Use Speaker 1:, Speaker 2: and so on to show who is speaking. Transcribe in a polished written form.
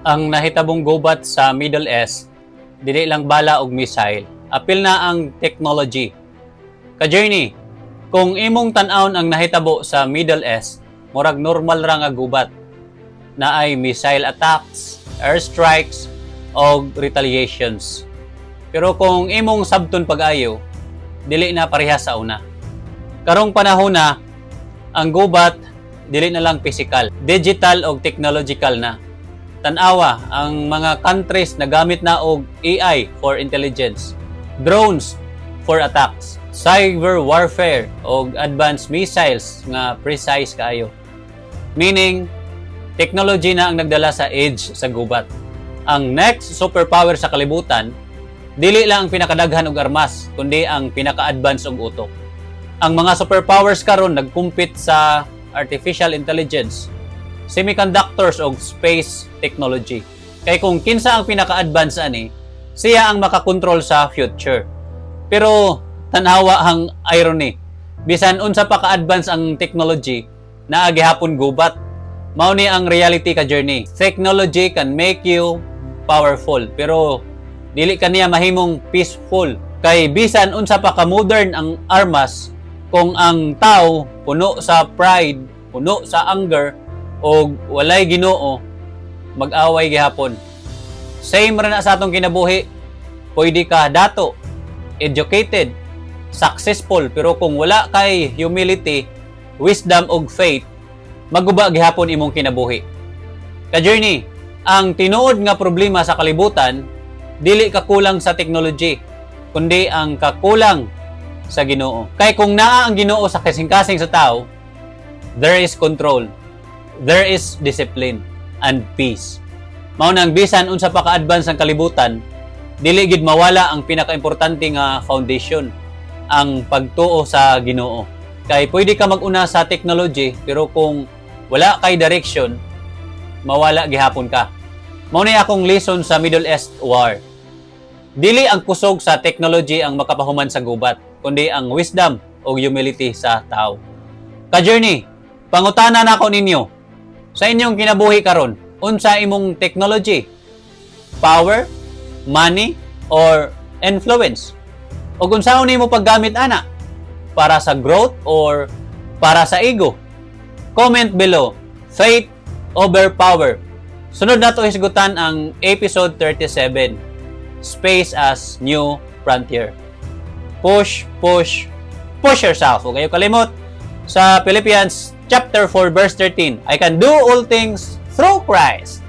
Speaker 1: Ang nahitabong gubat sa Middle East, dili lang bala og missile, apil na ang technology. Ka-journey, kung imong tan-awon ang nahitabo sa Middle East, murag normal ra nga gubat na ay missile attacks, airstrikes, o retaliations. Pero kung imong sabton pag-ayo, dili na parehas sa una. Karong panahon na, ang gubat dili na lang physical, digital o technological na. Tanawa ang mga countries na gamit na og AI for intelligence, drones for attacks, cyber warfare o advanced missiles nga precise kaayo. Meaning, technology na ang nagdala sa edge sa gubat. Ang next superpower sa kalibutan, dili lang ang pinakadaghan og armas, kundi ang pinaka-advance og utok. Ang mga superpowers karon nagkumpit sa artificial intelligence, semiconductors o space technology. Kay kung kinsa ang pinaka-advance ani, siya ang makakontrol sa future. Pero tanawa ang irony. Bisan unsa pa ka-advance ang technology, naa gihapon gubat. Mao ni ang reality ka journey. Technology can make you powerful, pero dili kaniya mahimong peaceful. Kay bisan unsa pa ka modern ang armas, kung ang tao puno sa pride, puno sa anger, o walay Ginoo, mag-away gihapon. Same ra na sa atong kinabuhi. Pwede ka dato, educated, successful, pero kung wala kay humility, wisdom ug faith, maguba gihapon imong kinabuhi. Ka-journey, ang tinuod nga problema sa kalibutan, dili kakulang sa technology, kundi ang kakulang sa Ginoo. Kay kung naa ang Ginoo sa kasing-kasing sa tao, there is control, there is discipline and peace. Mao nang bisan unsa pa ka-advance ang kalibutan, dili gid mawala ang pinaka-importante nga foundation, ang pagtuo sa Ginoo. Kay pwede ka mag-una sa technology, pero kung wala kay direction, mawala gihapon ka. Mao ni akong lesson sa Middle East War. Dili ang kusog sa technology ang makapahuman sa gubat, kundi ang wisdom o humility sa tao. Ka-journey, pangutana na ako ninyo, sa inyong kinabuhi karon, unsa imong technology? Power, money, or influence? O kung saan nimo paggamit ana? Para sa growth or para sa ego? Comment below. Faith over power. Sunod na to hisgutan ang episode 37. Space as New Frontier. Push, push, push yourself. Huwag kayo kalimot. Sa Philippians chapter 4 verse 13, I can do all things through Christ.